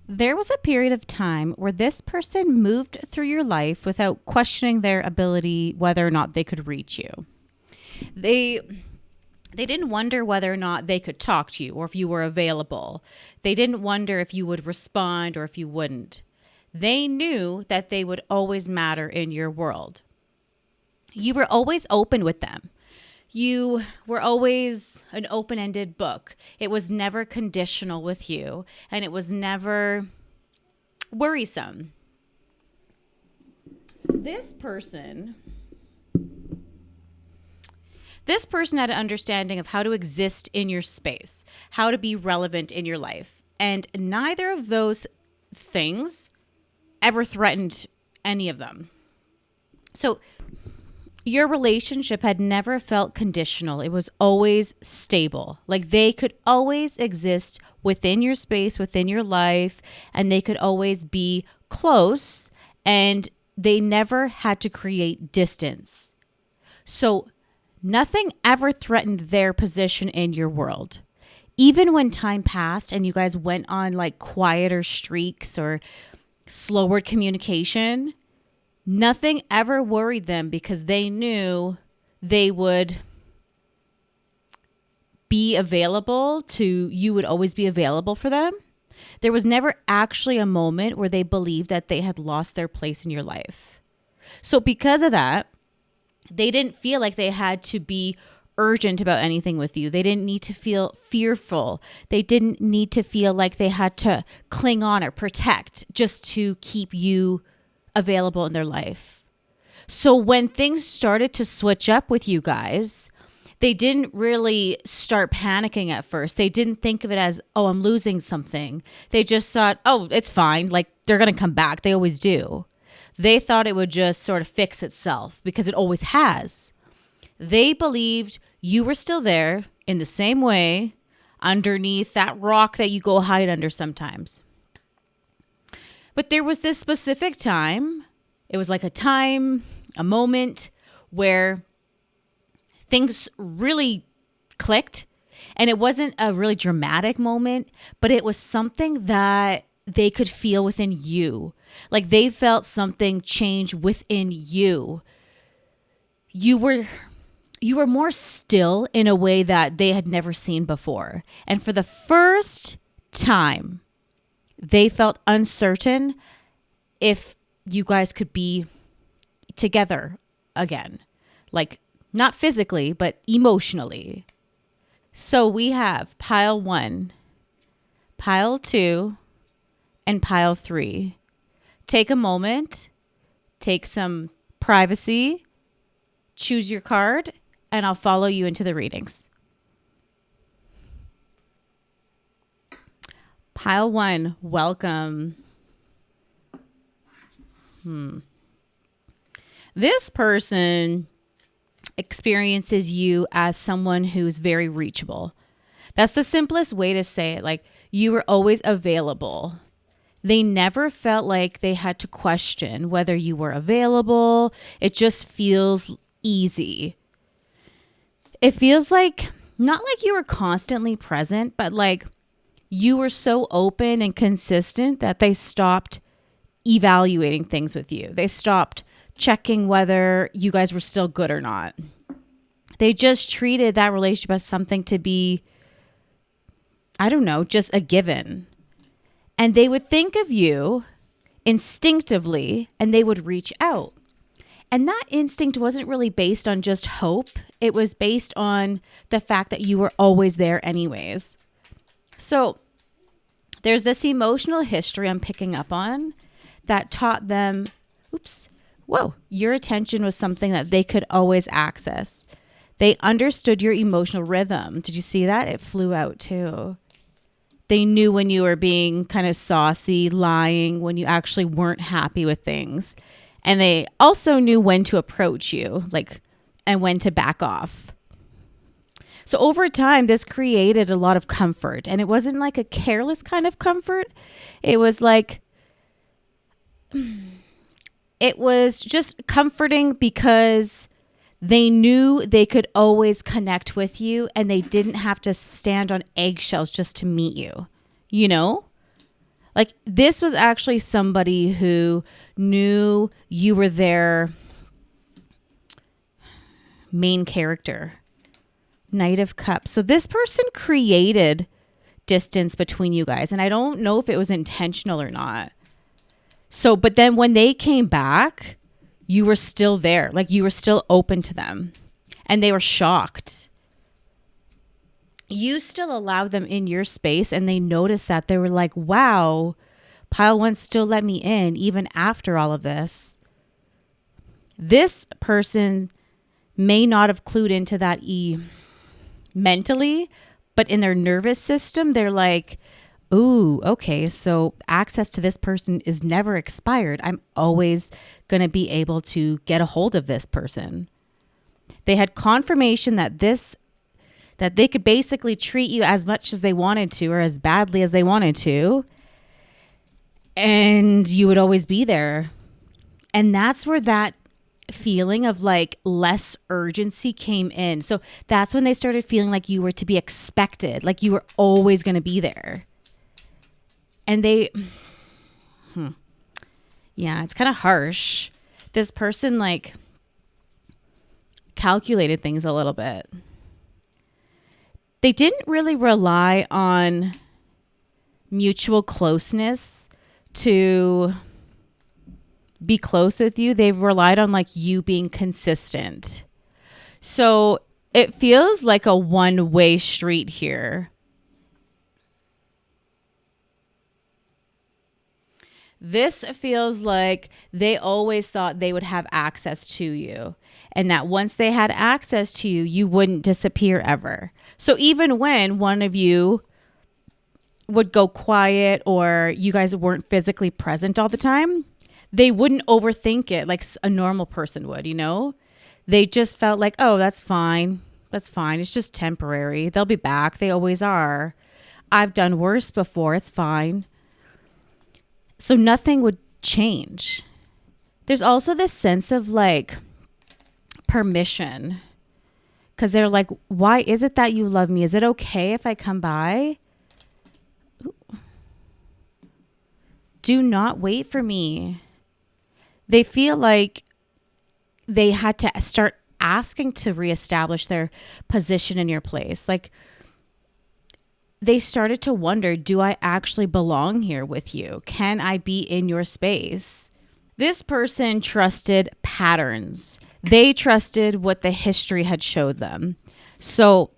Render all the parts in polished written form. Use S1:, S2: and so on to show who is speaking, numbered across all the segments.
S1: There was a period of time where this person moved through your life without questioning their ability, whether or not they could reach you. They they didn't wonder whether or not they could talk to you or if you were available. They didn't wonder if you would respond or if you wouldn't. They knew that they would always matter in your world. You were always open with them. You were always an open ended book. It was never conditional with you, and it was never worrisome. This person, this person had an understanding of how to exist in your space, how to be relevant in your life. And neither of those things ever threatened any of them. So your relationship had never felt conditional. It was always stable. Like they could always exist within your space, within your life, and they could always be close, and they never had to create distance. So nothing ever threatened their position in your world. Even when time passed and you guys went on like quieter streaks or slower communication, nothing ever worried them because they knew they would be available to you, would always be available for them. There was never actually a moment where they believed that they had lost their place in your life. So because of that, they didn't feel like they had to be urgent about anything with you. They didn't need to feel fearful. They didn't need to feel like they had to cling on or protect just to keep you available in their life. So when things started to switch up with you guys, they didn't really start panicking at first. They didn't think of it as, oh, I'm losing something. They just thought, oh, it's fine. Like they're going to come back. They always do. They thought it would just sort of fix itself because it always has. They believed you were still there in the same way underneath that rock that you go hide under sometimes. But there was this specific time, it was like a moment where things really clicked. And it wasn't a really dramatic moment, but it was something that they could feel within you. Like they felt something change within you. You were more still in a way that they had never seen before. And for the first time, they felt uncertain if you guys could be together again. Like not physically, but emotionally. So we have pile 1, pile 2, and pile 3. Take a moment, take some privacy, choose your card, and I'll follow you into the readings. Pile 1, welcome. This person experiences you as someone who's very reachable. That's the simplest way to say it. Like you were always available. They never felt like they had to question whether you were available. It just feels easy. It feels like, not like you were constantly present, but like you were so open and consistent that they stopped evaluating things with you. They stopped checking whether you guys were still good or not. They just treated that relationship as something to be, I don't know, just a given. And they would think of you instinctively and they would reach out. And that instinct wasn't really based on just hope. It was based on the fact that you were always there anyways. So there's this emotional history I'm picking up on that taught them, your attention was something that they could always access. They understood your emotional rhythm. Did you see that? It flew out too. They knew when you were being kind of saucy, lying, when you actually weren't happy with things. And they also knew when to approach you, and when to back off. So over time, this created a lot of comfort. And it wasn't like a careless kind of comfort. It was like, it was just comforting because they knew they could always connect with you and they didn't have to stand on eggshells just to meet you. You know? Like this was actually somebody who knew you were their main character. Knight of Cups. So this person created distance between you guys. And I don't know if it was intentional or not. So, but then when they came back, you were still there. Like you were still open to them. And they were shocked. You still allowed them in your space and they noticed that. They were like, wow, Pile One still let me in even after all of this. This person may not have clued into that mentally, but in their nervous system, they're like, ooh, okay, so access to this person is never expired. I'm always going to be able to get a hold of this person. They had confirmation that they could basically treat you as much as they wanted to or as badly as they wanted to. And you would always be there. And that's where that feeling of like less urgency came in. So that's when they started feeling like you were to be expected, like you were always going to be there. And yeah, it's kind of harsh. This person like calculated things a little bit. They didn't really rely on mutual closeness to be close with you. They relied on like you being consistent. So it feels like a one-way street here. This feels like they always thought they would have access to you, and that once they had access to you, you wouldn't disappear ever. So even when one of you would go quiet or you guys weren't physically present all the time, they wouldn't overthink it like a normal person would, you know? They just felt like, oh, that's fine. That's fine. It's just temporary. They'll be back. They always are. I've done worse before. It's fine. So nothing would change. There's also this sense of like permission. Because they're like, why is it that you love me? Is it okay if I come by? Ooh. Do not wait for me. They feel like they had to start asking to reestablish their position in your place. Like they started to wonder, do I actually belong here with you? Can I be in your space? This person trusted patterns. They trusted what the history had showed them. So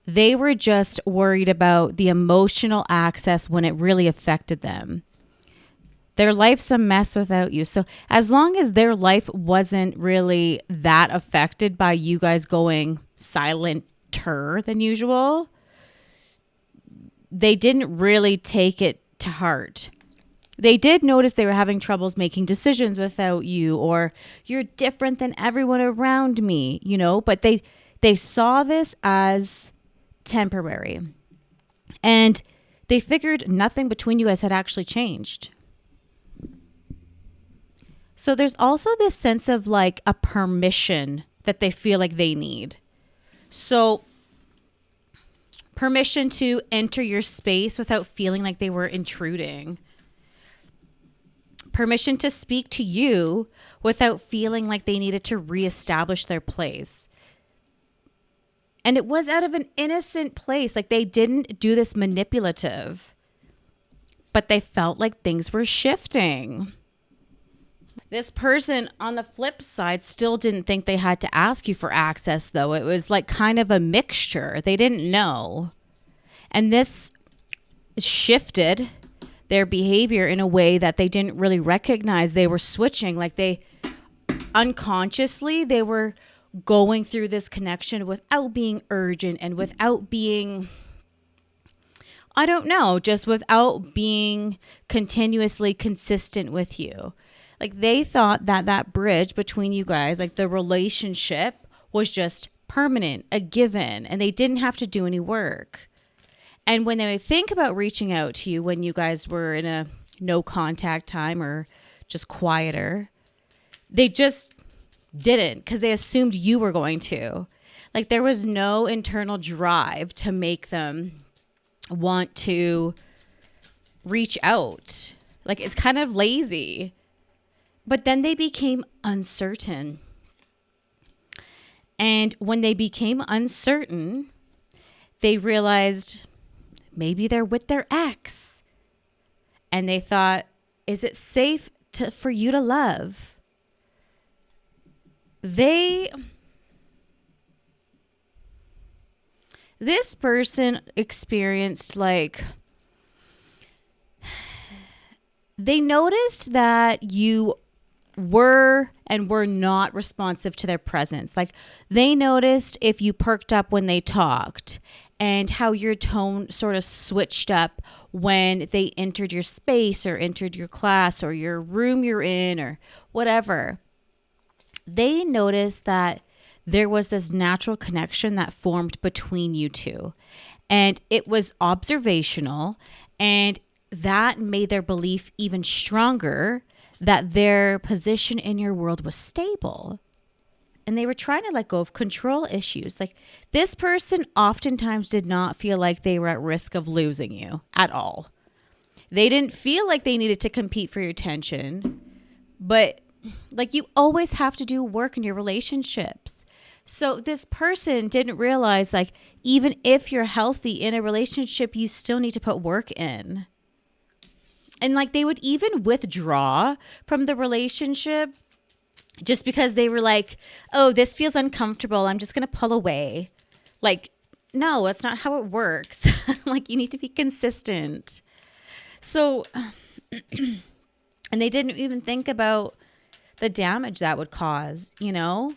S1: they were just worried about the emotional access when it really affected them. Their life's a mess without you. So as long as their life wasn't really that affected by you guys going silenter than usual, they didn't really take it to heart. They did notice they were having troubles making decisions without you, or you're different than everyone around me, you know, but they saw this as temporary. And they figured nothing between you guys had actually changed. So there's also this sense of like a permission that they feel like they need. So permission to enter your space without feeling like they were intruding. Permission to speak to you without feeling like they needed to reestablish their place. And it was out of an innocent place. Like they didn't do this manipulative, but they felt like things were shifting. This person on the flip side still didn't think they had to ask you for access, though. It was like kind of a mixture. They didn't know. And this shifted their behavior in a way that they didn't really recognize. They were switching, like they unconsciously, they were going through this connection without being urgent and without being, I don't know, just without being continuously consistent with you. Like they thought that that bridge between you guys, like the relationship was just permanent, a given, and they didn't have to do any work. And when they think about reaching out to you when you guys were in a no contact time or just quieter, they just didn't because they assumed you were going to. Like there was no internal drive to make them want to reach out. Like, it's kind of lazy. But then they became uncertain. And when they became uncertain, they realized maybe they're with their ex. And they thought, is it safe for you to love? This person experienced they noticed that you were and were not responsive to their presence. Like, they noticed if you perked up when they talked and how your tone sort of switched up when they entered your space or entered your class or your room you're in or whatever. They noticed that there was this natural connection that formed between you two. And it was observational, and that made their belief even stronger that their position in your world was stable. And they were trying to let go of control issues. Like, this person oftentimes did not feel like they were at risk of losing you at all. They didn't feel like they needed to compete for your attention. But like, you always have to do work in your relationships. So this person didn't realize, like, even if you're healthy in a relationship, you still need to put work in. And like, they would even withdraw from the relationship just because they were like, oh, this feels uncomfortable, I'm just going to pull away. Like, no, that's not how it works. Like, you need to be consistent. So, and they didn't even think about the damage that would cause, you know?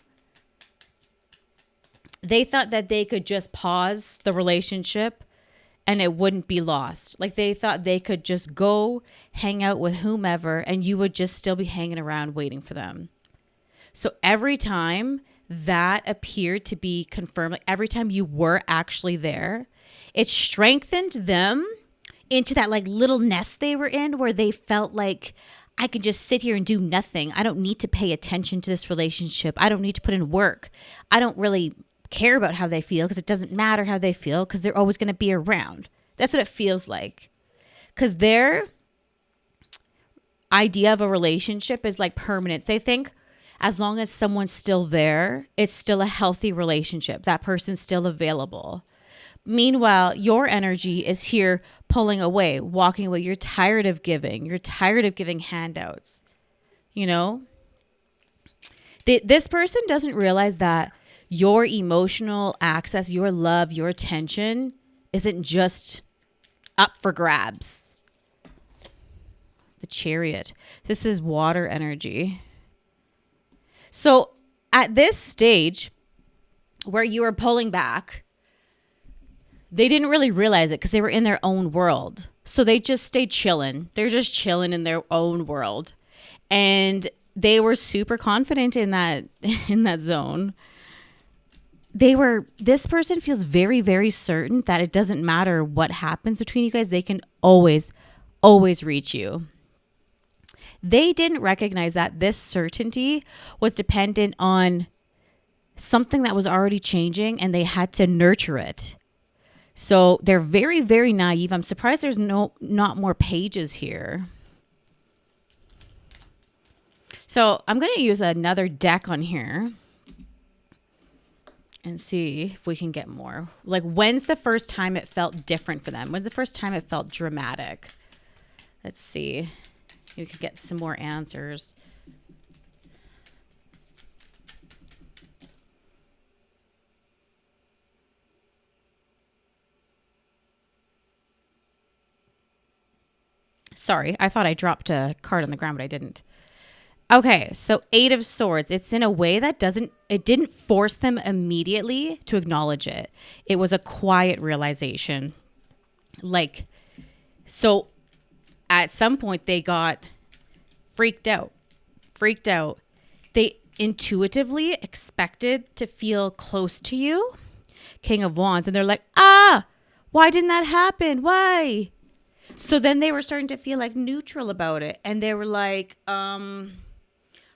S1: They thought that they could just pause the relationship and it wouldn't be lost. Like, they thought they could just go hang out with whomever and you would just still be hanging around waiting for them. So every time that appeared to be confirmed, like every time you were actually there, it strengthened them into that like little nest they were in where they felt like, I can just sit here and do nothing. I don't need to pay attention to this relationship. I don't need to put in work. I don't really care about how they feel because it doesn't matter how they feel because they're always going to be around. That's what it feels like. Because their idea of a relationship is like permanence. They think as long as someone's still there, it's still a healthy relationship. That person's still available. Meanwhile, your energy is here pulling away, walking away. You're tired of giving. You're tired of giving handouts. You know? This person doesn't realize that your emotional access, your love, your attention isn't just up for grabs. The Chariot. This is water energy. So at this stage where you were pulling back, they didn't really realize it because they were in their own world. So they just stayed chilling. They're just chilling in their own world. And they were super confident in that zone. This person feels very, very certain that it doesn't matter what happens between you guys. They can always, always reach you. They didn't recognize that this certainty was dependent on something that was already changing and they had to nurture it. So they're very, very naive. I'm surprised there's not more pages here. So I'm going to use another deck on here and see if we can get more. Like, when's the first time it felt different for them? When's the first time it felt dramatic? Let's see. You could get some more answers. Sorry, I thought I dropped a card on the ground, but I didn't. Okay, so 8 of Swords. It's in a way that it didn't force them immediately to acknowledge it. It was a quiet realization. Like, so at some point they got freaked out. They intuitively expected to feel close to you, King of Wands, and they're like, why didn't that happen? Why? So then they were starting to feel like neutral about it. And they were like,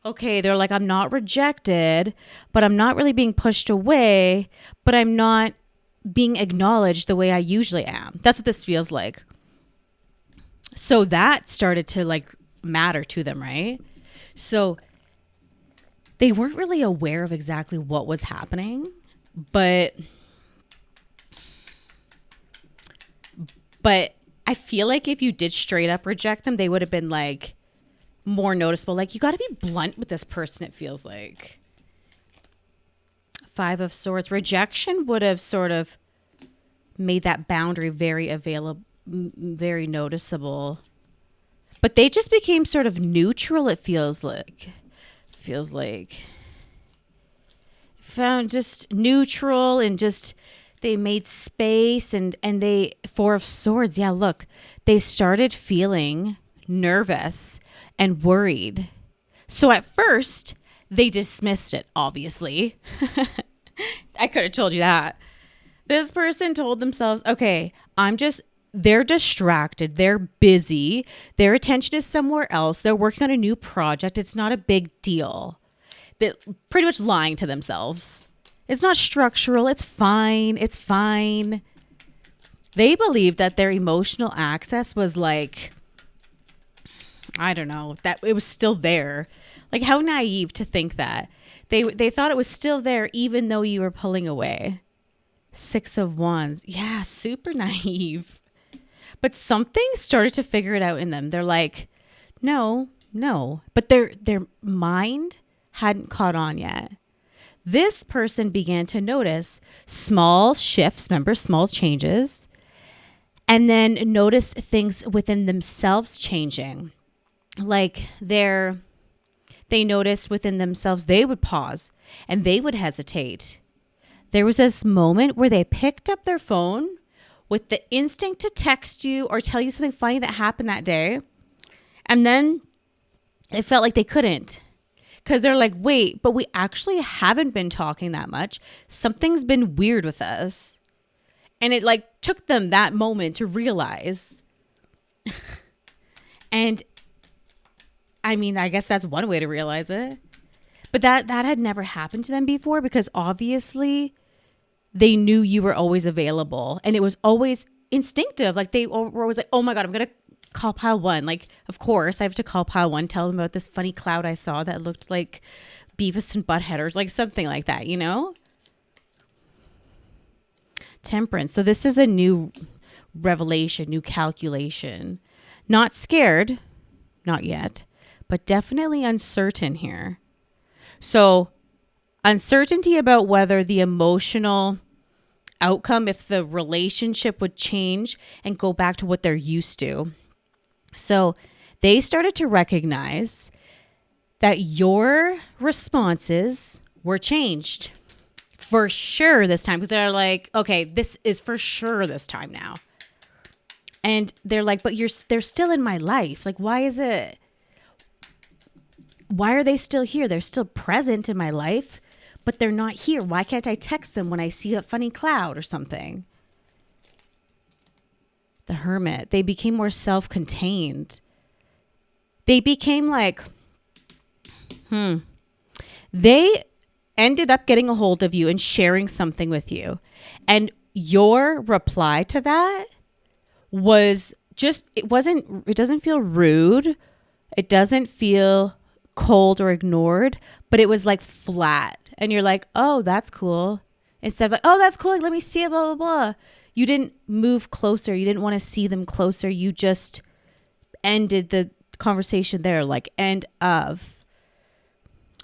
S1: okay, they're like, I'm not rejected, but I'm not really being pushed away, but I'm not being acknowledged the way I usually am. That's what this feels like. So that started to like matter to them, right? So they weren't really aware of exactly what was happening, but I feel like if you did straight up reject them, they would have been like more noticeable. Like, you got to be blunt with this person, it feels like. 5 of Swords. Rejection would have sort of made that boundary very available, very noticeable. But they just became sort of neutral, it feels like. Found just neutral, and just they made space, and they 4 of Swords. Yeah, look, they started feeling nervous and worried. So at first, they dismissed it, obviously. I could have told you that. This person told themselves, okay, they're distracted. They're busy. Their attention is somewhere else. They're working on a new project. It's not a big deal. They're pretty much lying to themselves. It's not structural. It's fine. It's fine. They believed that their emotional access was like, I don't know, that it was still there. Like, how naive to think that. They thought it was still there even though you were pulling away. 6 of Wands. Yeah, super naive. But something started to figure it out in them. They're like, no. But their mind hadn't caught on yet. This person began to notice small shifts, remember, small changes, and then noticed things within themselves changing. Like they noticed within themselves, they would pause and they would hesitate. There was this moment where they picked up their phone with the instinct to text you or tell you something funny that happened that day. And then it felt like they couldn't, because they're like, wait, but we actually haven't been talking that much. Something's been weird with us. And it like took them that moment to realize. And I mean, I guess that's one way to realize it. But that had never happened to them before, because obviously they knew you were always available. And it was always instinctive. Like, they were always like, oh my God, I'm going to call pile 1. Like, of course, I have to call pile 1, tell them about this funny cloud I saw that looked like Beavis and Butthead or like something like that, you know? Temperance. So this is a new revelation, new calculation. Not scared, not yet, but definitely uncertain here. So uncertainty about whether the emotional outcome, if the relationship would change and go back to what they're used to. So they started to recognize that your responses were changed for sure this time. Because they're like, okay, this is for sure this time now. And they're like, but they're still in my life. Like, why are they still here? They're still present in my life, but they're not here. Why can't I text them when I see a funny cloud or something? The Hermit. They became more self-contained. They became like, They ended up getting a hold of you and sharing something with you. And your reply to that was just, it doesn't feel rude. It doesn't feel cold or ignored, but it was like flat. And you're like, oh, that's cool. Instead of like, oh, that's cool. Like, let me see it, blah, blah, blah. You didn't move closer. You didn't want to see them closer. You just ended the conversation there, like end of.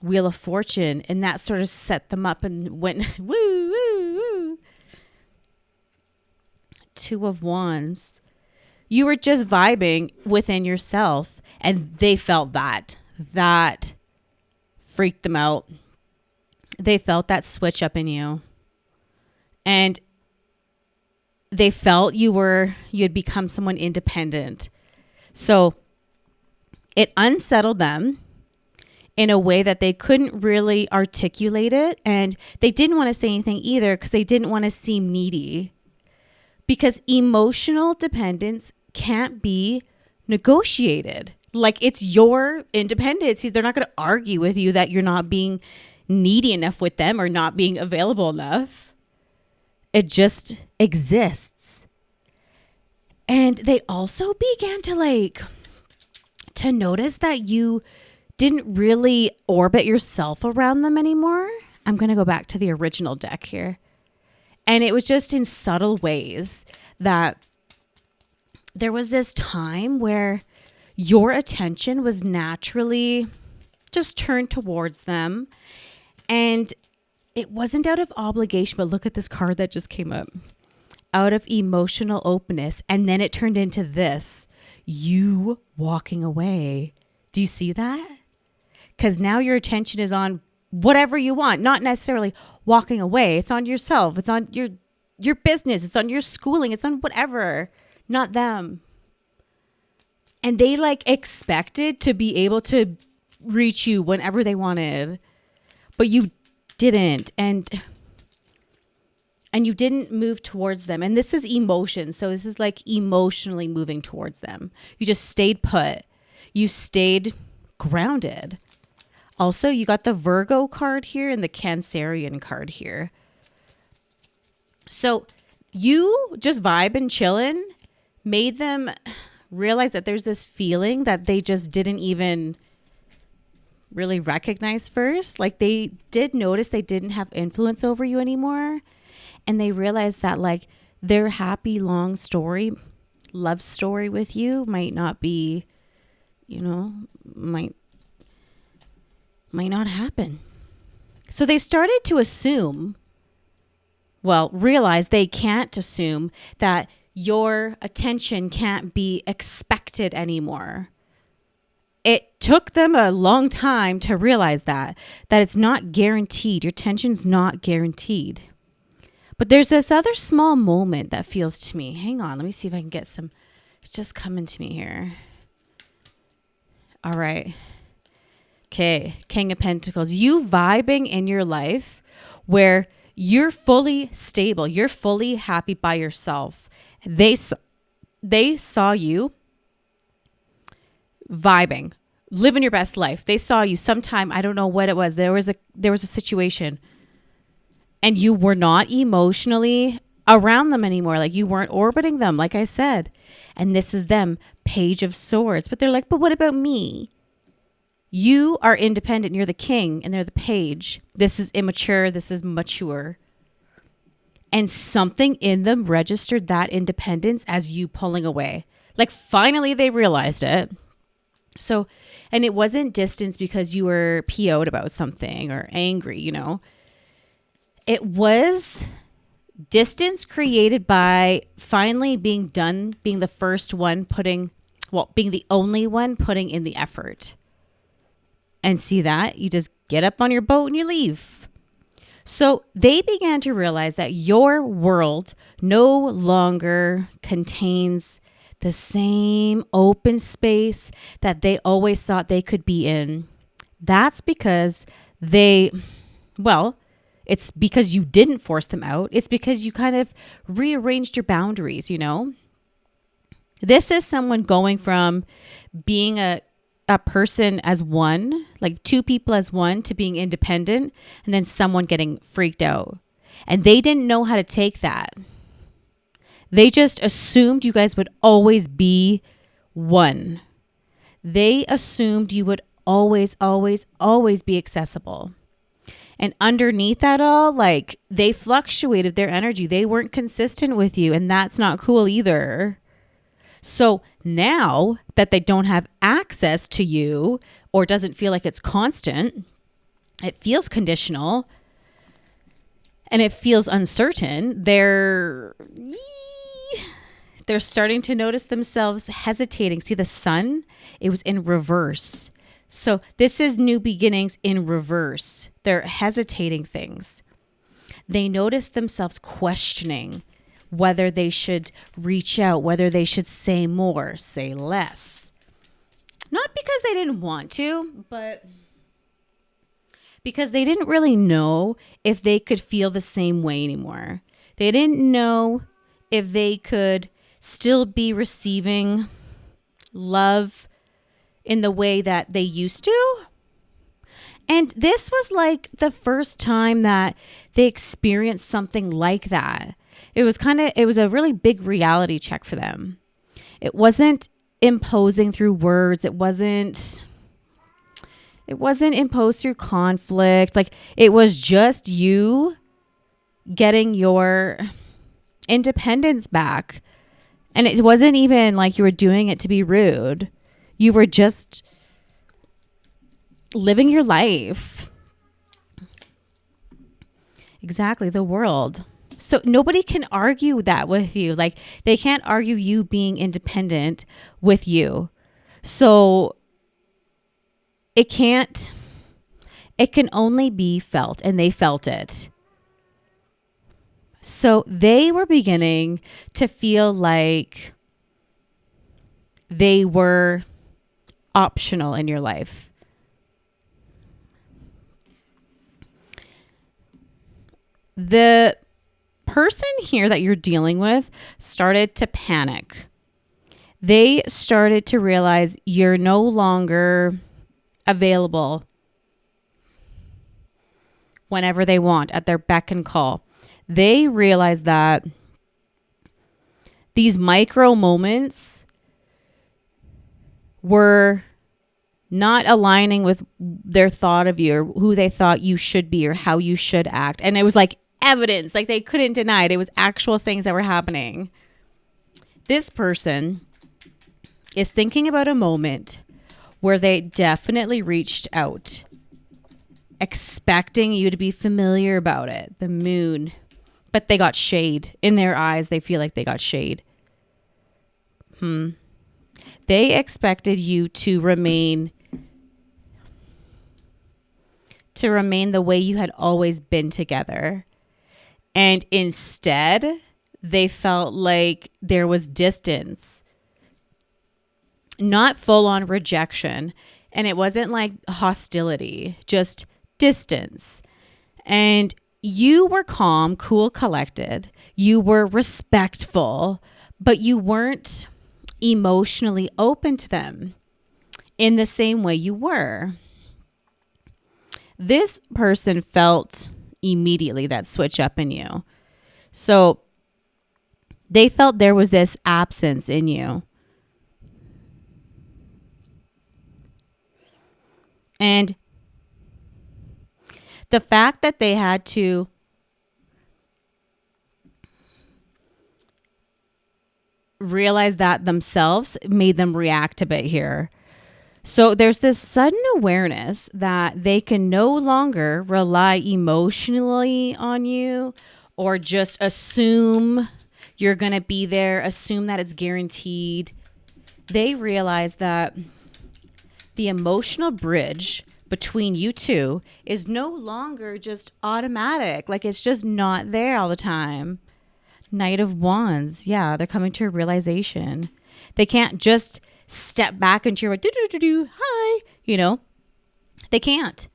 S1: Wheel of Fortune. And that sort of set them up and went, woo, woo, woo. 2 of Wands. You were just vibing within yourself, and they felt that. That freaked them out. They felt that switch up in you. And they felt you had become someone independent. So it unsettled them in a way that they couldn't really articulate it. And they didn't want to say anything either, because they didn't want to seem needy. Because emotional dependence can't be negotiated. Like, it's your independence. They're not going to argue with you that you're not being needy enough with them or not being available enough. It just exists. And they also began to notice that you didn't really orbit yourself around them anymore. I'm going to go back to the original deck here. And it was just in subtle ways that there was this time where your attention was naturally just turned towards them. And it wasn't out of obligation, but look at this card that just came up. Out of emotional openness. And then it turned into this, you walking away. Do you see that? Because now your attention is on whatever you want, not necessarily walking away. It's on yourself. It's on your business. It's on your schooling. It's on whatever, not them. And they expected to be able to reach you whenever they wanted, but you didn't. And you didn't move towards them. And this is emotion. So this is emotionally moving towards them. You just stayed put. You stayed grounded. Also, you got the Virgo card here and the Cancerian card here. So you just vibe and chillin' made them realize that there's this feeling that they just didn't even really recognize first. They did notice they didn't have influence over you anymore. And they realized that their happy long story, love story with you might not be, might not happen. So they started to realize they can't assume that your attention can't be expected anymore. It took them a long time to realize that it's not guaranteed. Your attention's not guaranteed. But there's this other small moment that feels to me. Hang on, let me see if I can get some. It's just coming to me here. All right. Okay, King of Pentacles. You vibing in your life where you're fully stable. You're fully happy by yourself. They saw you vibing, living your best life. They saw you sometime, I don't know what it was. There was a situation and you were not emotionally around them anymore. You weren't orbiting them, like I said. And this is them, Page of Swords. But they're but what about me? You are independent. You're the king and they're the page. This is immature. This is mature. And something in them registered that independence as you pulling away. Finally they realized it. So, and it wasn't distance because you were PO'd about something or angry, It was distance created by finally being the first one being the only one putting in the effort. And see that? You just get up on your boat and you leave. So they began to realize that your world no longer contains the same open space that they always thought they could be in. That's because it's because you didn't force them out. It's because you kind of rearranged your boundaries, This is someone going from being a person as one, two people as one, to being independent, and then someone getting freaked out. And they didn't know how to take that. They just assumed you guys would always be one. They assumed you would always, always, always be accessible. And underneath that all, they fluctuated their energy. They weren't consistent with you, and that's not cool either. So now that they don't have access to you or doesn't feel like it's constant, it feels conditional and it feels uncertain. They're starting to notice themselves hesitating. See the sun? It was in reverse. So this is new beginnings in reverse. They're hesitating things. They notice themselves questioning whether they should reach out, whether they should say more, say less. Not because they didn't want to, but because they didn't really know if they could feel the same way anymore. They didn't know if they could still be receiving love in the way that they used to. And this was the first time that they experienced something like that. It was a really big reality check for them. It wasn't imposing through words. It wasn't imposed through conflict. Like, it was just you getting your independence back. And it wasn't even like you were doing it to be rude. You were just living your life. Exactly, the world. So nobody can argue that with you. Like, they can't argue you being independent with you. So it can only be felt, and they felt it. So they were beginning to feel like they were optional in your life. The person here that you're dealing with started to panic. They started to realize you're no longer available whenever they want, at their beck and call. They realize that these micro moments were not aligning with their thought of you, or who they thought you should be, or how you should act. And it was like evidence, like they couldn't deny it. It was actual things that were happening. This person is thinking about a moment where they definitely reached out, expecting you to be familiar about it, the moon. But they got shade in their eyes. They feel like they got shade. They expected you to remain the way you had always been together. And instead, they felt like there was distance. Not full-on rejection. And it wasn't like hostility, just distance. And you were calm, cool, collected. You were respectful, but you weren't emotionally open to them in the same way you were. This person felt immediately that switch up in you. So they felt there was this absence in you. And the fact that they had to realize that themselves made them react a bit here. So there's this sudden awareness that they can no longer rely emotionally on you, or just assume you're going to be there, assume that it's guaranteed. They realize that the emotional bridge between you two is no longer just automatic. Like, it's just not there all the time. Knight of Wands. Yeah, they're coming to a realization. They can't just step back into your hi, they can't.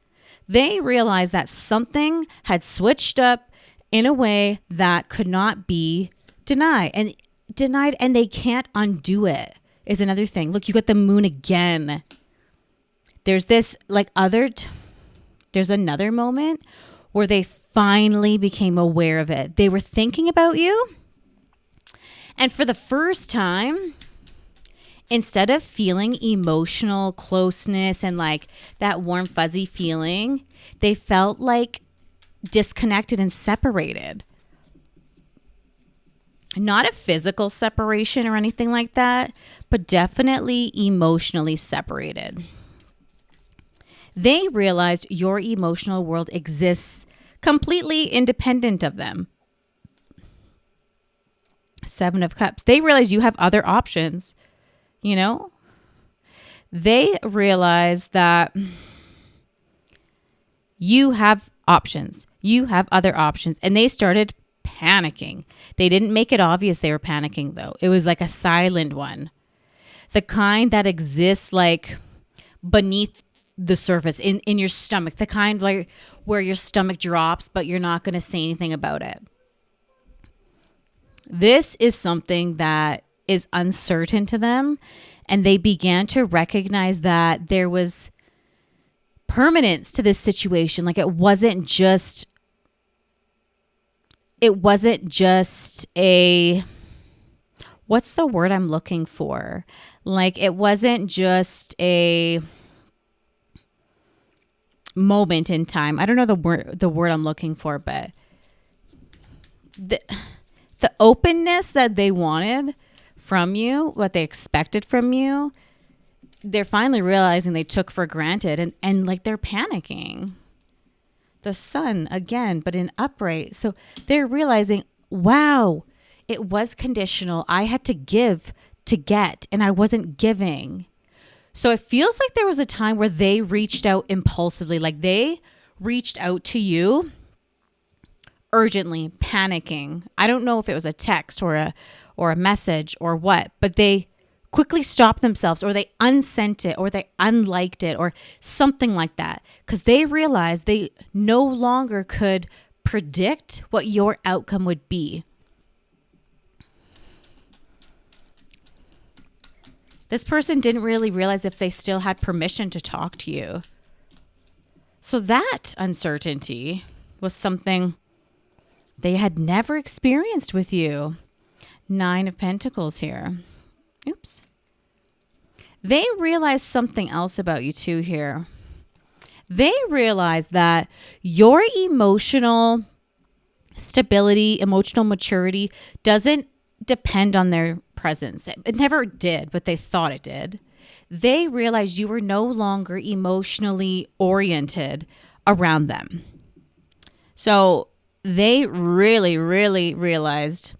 S1: They realize that something had switched up in a way that could not be denied, and they can't undo it is another thing. Look, you got the moon again. There's this there's another moment where they finally became aware of it. They were thinking about you. And for the first time, instead of feeling emotional closeness and like that warm, fuzzy feeling, they felt like disconnected and separated. Not a physical separation or anything like that, but definitely emotionally separated. They realized your emotional world exists completely independent of them. 7 of Cups. They realize you have other options, They realize that you have options. You have other options. And they started panicking. They didn't make it obvious they were panicking, though. It was like a silent one. The kind that exists like beneath the surface in your stomach, the kind like where your stomach drops, but you're not going to say anything about it. This is something that is uncertain to them, and they began to recognize that there was permanence to this situation. Like, it wasn't just a what's the word I'm looking for? Like, it wasn't just a moment in time. I don't know the word I'm looking for, but the openness that they wanted from you, what they expected from you, they're finally realizing they took for granted, and like they're panicking. The sun again, but in upright. So they're realizing, wow, it was conditional. I had to give to get, and I wasn't giving. So it feels like there was a time where they reached out impulsively, like they reached out to you urgently, panicking. I don't know if it was a text or a message or what, but they quickly stopped themselves, or they unsent it, or they unliked it, or something like that, because they realized they no longer could predict what your outcome would be. This person didn't really realize if they still had permission to talk to you. So that uncertainty was something they had never experienced with you. 9 of Pentacles here. Oops. They realized something else about you too here. They realized that your emotional stability, emotional maturity doesn't depend on their presence. It never did, but they thought it did. They realized you were no longer emotionally oriented around them. So they really, really realized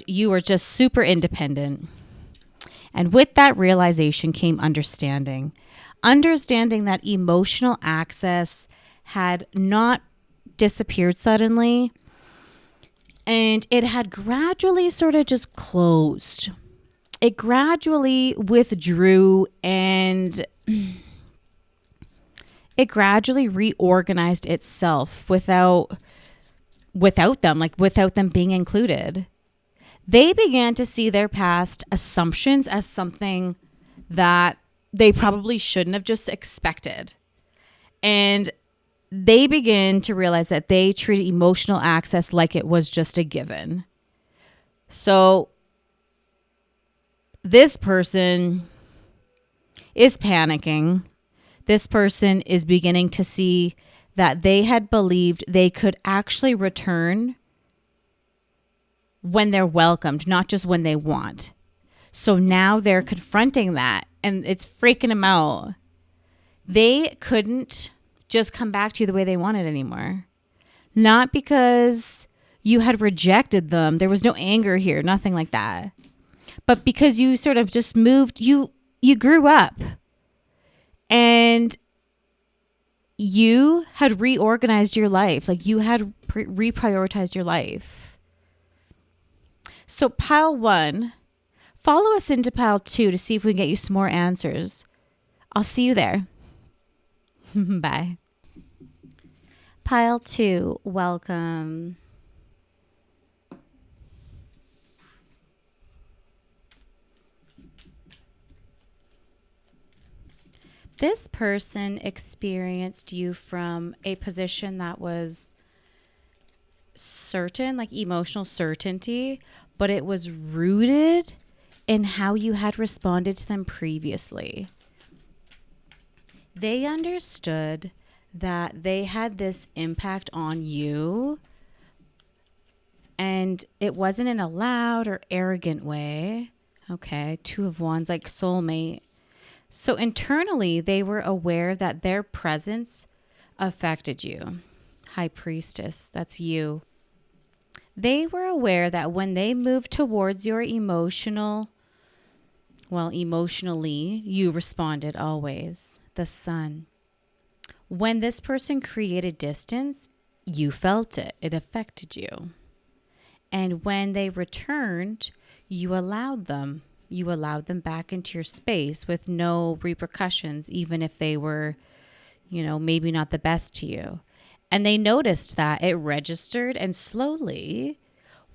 S1: you were just super independent. And with that realization came understanding. Understanding that emotional access had not disappeared suddenly, and it had gradually sort of just closed. It gradually withdrew, and it gradually reorganized itself without them, like without them being included. They began to see their past assumptions as something that they probably shouldn't have just expected. And they began to realize that they treated emotional access like it was just a given. So this person is panicking. This person is beginning to see that they had believed they could actually return when they're welcomed, not just when they want. So now they're confronting that, and it's freaking them out. They couldn't just come back to you the way they wanted anymore. Not because you had rejected them. There was no anger here, nothing like that. But because you sort of just moved, you grew up. And you had reorganized your life. Like you had reprioritized your life. So pile 1, follow us into pile 2 to see if we can get you some more answers. I'll see you there. Bye. Pile 2, welcome. This person experienced you from a position that was certain, like emotional certainty, but it was rooted in how you had responded to them previously. They understood that they had this impact on you, and it wasn't in a loud or arrogant way. Okay, 2 of Wands, like soulmate. So internally, they were aware that their presence affected you. High Priestess, that's you. They were aware that when they moved towards your emotionally, you responded always. The Sun. When this person created distance, you felt it. It affected you. And when they returned, you allowed them. You allowed them back into your space with no repercussions, even if they were, maybe not the best to you. And they noticed that it registered, and slowly,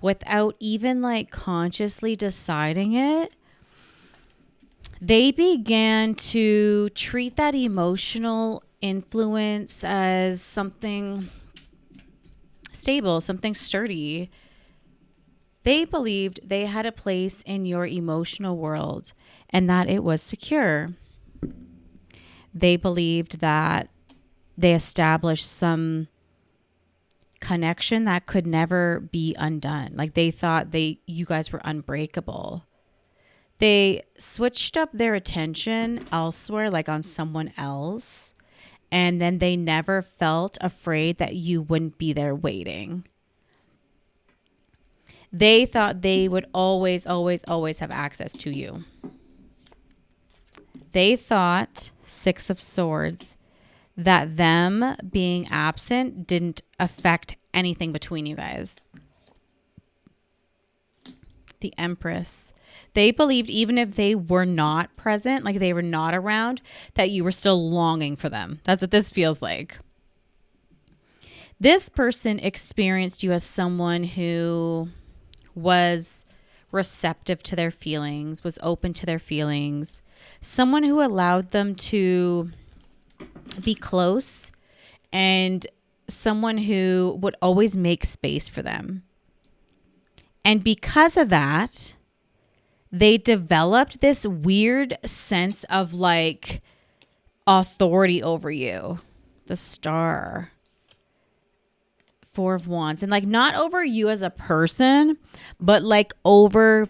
S1: without even like consciously deciding it, they began to treat that emotional influence as something stable, something sturdy. They believed they had a place in your emotional world and that it was secure. They believed that they established some connection that could never be undone. Like they thought you guys were unbreakable. They switched up their attention elsewhere, like on someone else. And then they never felt afraid that you wouldn't be there waiting. They thought they would always, always, always have access to you. They thought, 6 of Swords, that them being absent didn't affect anything between you guys. The Empress. They believed even if they were not present, like they were not around, that you were still longing for them. That's what this feels like. This person experienced you as someone who was receptive to their feelings, was open to their feelings, someone who allowed them to be close, and someone who would always make space for them. And because of that, they developed this weird sense of like authority over you. The Star. 4 of Wands. And like not over you as a person, but like over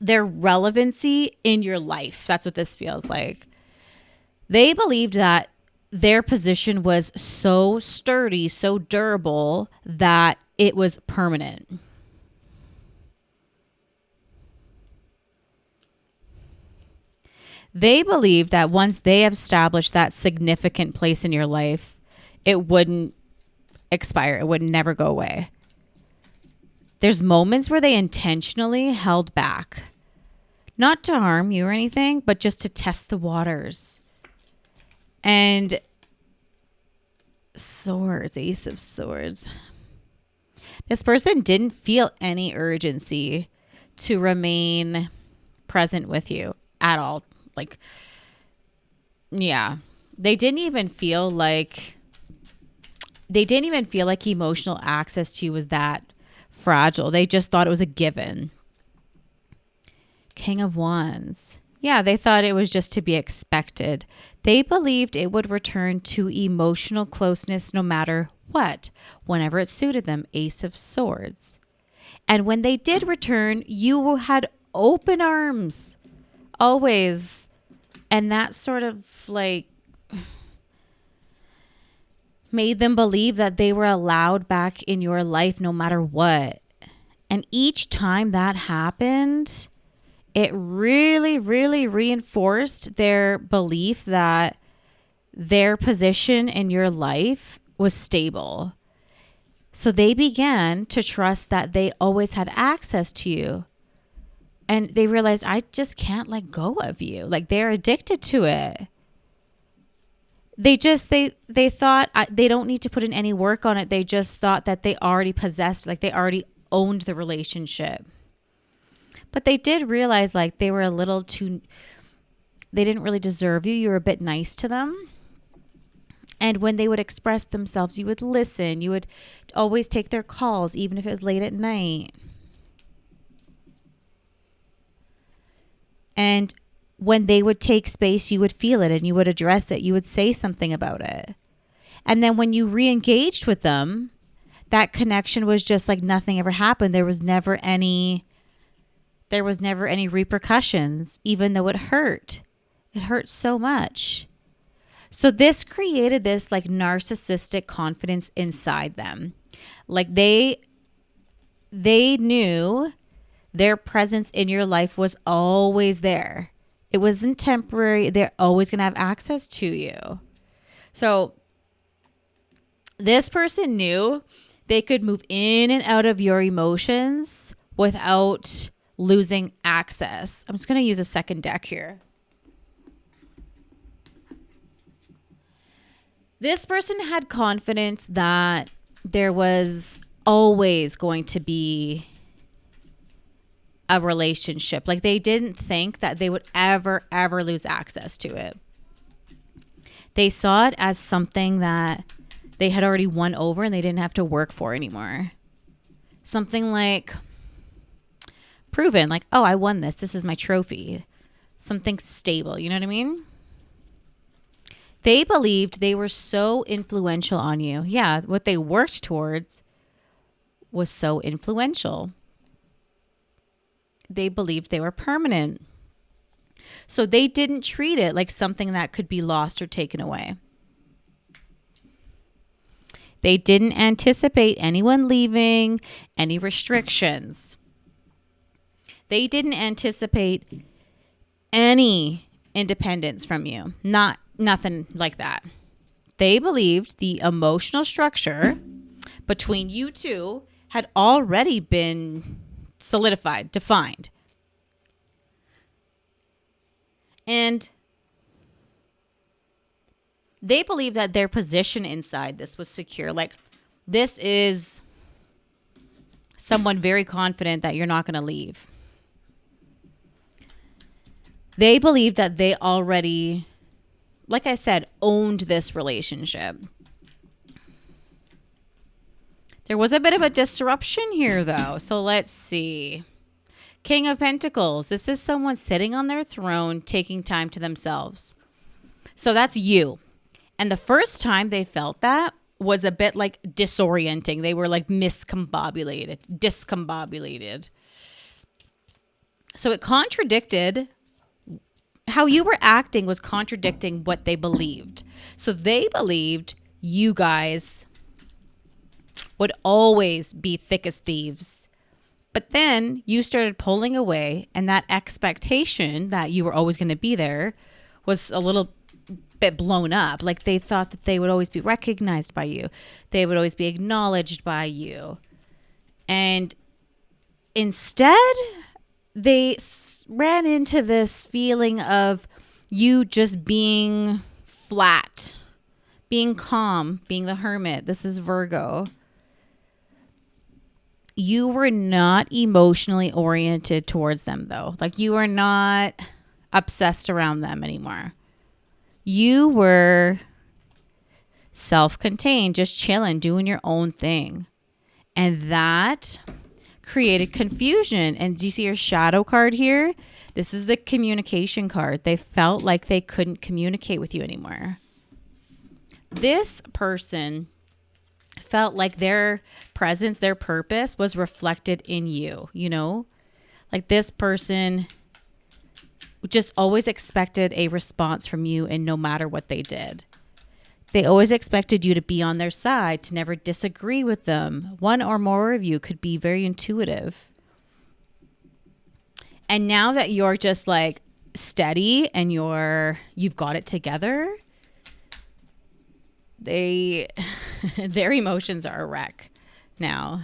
S1: their relevancy in your life. That's what this feels like. They believed that their position was so sturdy, so durable that it was permanent. They believed that once they established that significant place in your life, it wouldn't expire. It would never go away. There's moments where they intentionally held back. Not to harm you or anything, but just to test the waters. And Swords, Ace of Swords. This person didn't feel any urgency to remain present with you at all. Like, yeah, they didn't even feel like emotional access to you was that fragile. They just thought it was a given. King of Wands. Yeah, they thought it was just to be expected. They believed it would return to emotional closeness no matter what, whenever it suited them. Ace of Swords. And when they did return, you had open arms. Always. And that sort of like made them believe that they were allowed back in your life no matter what. And each time that happened, it really, really reinforced their belief that their position in your life was stable. So they began to trust that they always had access to you. And they realized, I just can't let go of you. Like they're addicted to it. They thought they don't need to put in any work on it. They just thought that they already possessed, like they already owned the relationship. But they did realize like they were a little too, they didn't really deserve you. You were a bit nice to them. And when they would express themselves, you would listen. You would always take their calls, even if it was late at night. And when they would take space, you would feel it and you would address it. You would say something about it. And then when you re-engaged with them, that connection was just like nothing ever happened. There was never any repercussions, even though it hurt. It hurt so much. So this created this like narcissistic confidence inside them. Like they knew their presence in your life was always there. It wasn't temporary. They're always going to have access to you. So this person knew they could move in and out of your emotions without losing access. I'm just going to use a second deck here. This person had confidence that there was always going to be a relationship. Like they didn't think that they would ever lose access to it. They saw it as something that they had already won over and they didn't have to work for anymore. Something like proven, like, oh, I won this. This is my trophy. Something stable. You know what I mean? They believed they were so influential on you. Yeah, what they worked towards was so influential. They believed they were permanent. So they didn't treat it like something that could be lost or taken away. They didn't anticipate anyone leaving, any restrictions. They didn't anticipate any independence from you. Nothing like that. They believed the emotional structure between you two had already been solidified, defined. And they believed that their position inside this was secure. Like, this is someone very confident that you're not going to leave. They believed that they already, like I said, owned this relationship. There was a bit of a disruption here, though. So let's see. King of Pentacles. This is someone sitting on their throne, taking time to themselves. So that's you. And the first time they felt that was a bit like disorienting. They were like discombobulated. So it contradicted. How you were acting was contradicting what they believed. So they believed you guys would always be thick as thieves. But then you started pulling away, and that expectation that you were always going to be there was a little bit blown up. Like, they thought that they would always be recognized by you. They would always be acknowledged by you. And instead, they ran into this feeling of you just being flat, being calm, being the hermit. This is Virgo. You were not emotionally oriented towards them, though. Like, you were not obsessed around them anymore. You were self-contained, just chilling, doing your own thing. And that created confusion. And do you see your shadow card here? This is the communication card. They felt like they couldn't communicate with you anymore. This person felt like their presence, their purpose was reflected in you, you know? Like, this person just always expected a response from you, and no matter what they did. They always expected you to be on their side, to never disagree with them. One or more of you could be very intuitive. And now that you're just like steady and you've got it together, their emotions are a wreck now.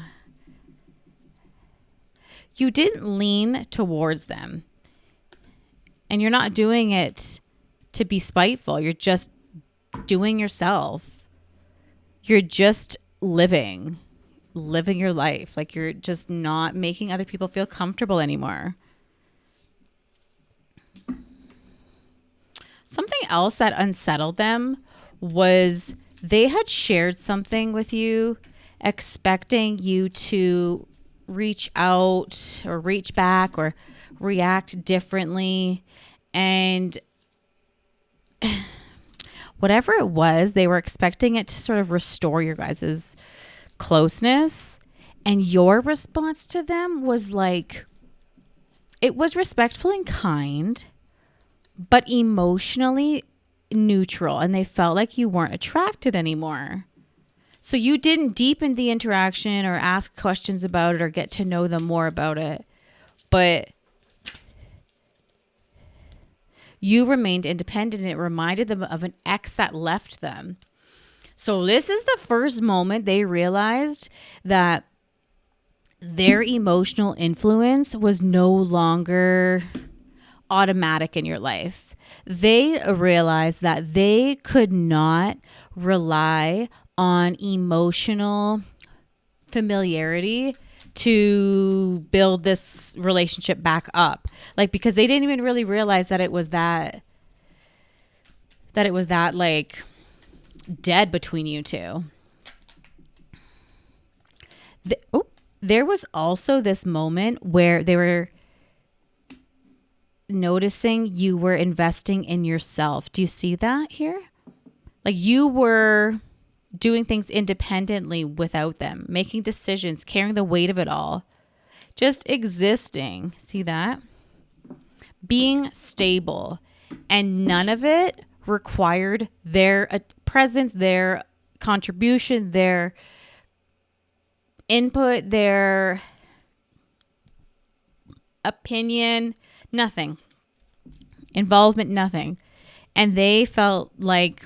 S1: You didn't lean towards them. And you're not doing it to be spiteful. You're just doing yourself. You're just living your life. Like, you're just not making other people feel comfortable anymore. Something else that unsettled them was they had shared something with you, expecting you to reach out or reach back or react differently. And whatever it was, they were expecting it to sort of restore your guys' closeness. And your response to them was like, it was respectful and kind, but emotionally neutral. And they felt like you weren't attracted anymore. So you didn't deepen the interaction or ask questions about it or get to know them more about it. But you remained independent, and it reminded them of an ex that left them. So this is the first moment they realized that their emotional influence was no longer automatic in your life. They realized that they could not rely on emotional familiarity to build this relationship back up. Like, because they didn't even really realize that it was that that it was that like dead between you two. There was also this moment where they were noticing you were investing in yourself. Do you see that here? Like you were doing things independently without them, making decisions, carrying the weight of it all, just existing. See that? Being stable. And none of it required their presence, their contribution, their input, their opinion, nothing. Involvement, nothing. And they felt like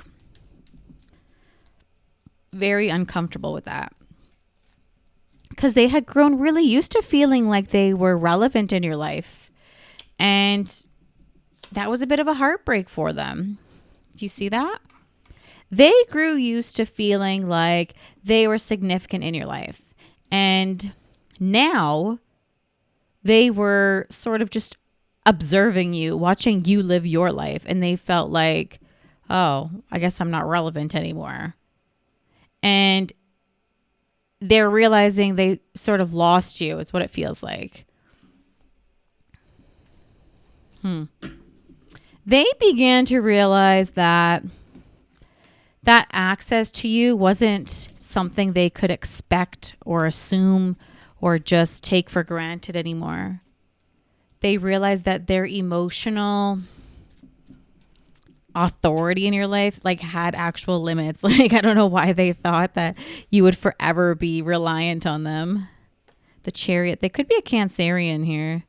S1: very uncomfortable with that. Because they had grown really used to feeling like they were relevant in your life. And that was a bit of a heartbreak for them. Do you see that? They grew used to feeling like they were significant in your life. And now they were sort of just observing you, watching you live your life. And they felt like, oh, I guess I'm not relevant anymore. And they're realizing they sort of lost you is what it feels like. They began to realize that access to you wasn't something they could expect or assume or just take for granted anymore. They realized that their emotional authority in your life like had actual limits. Like, I don't know why they thought that you would forever be reliant on them. The Chariot, they could be a Cancerian here.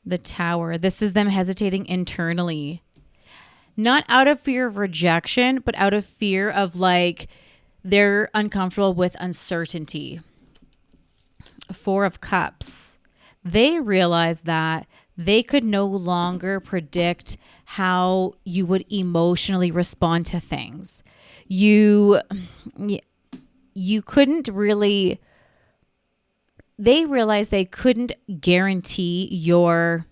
S1: The Tower, this is them hesitating internally. Not out of fear of rejection, but out of fear of like they're uncomfortable with uncertainty. Four of Cups. They realized that they could no longer predict how you would emotionally respond to things. You couldn't really, they realized they couldn't guarantee your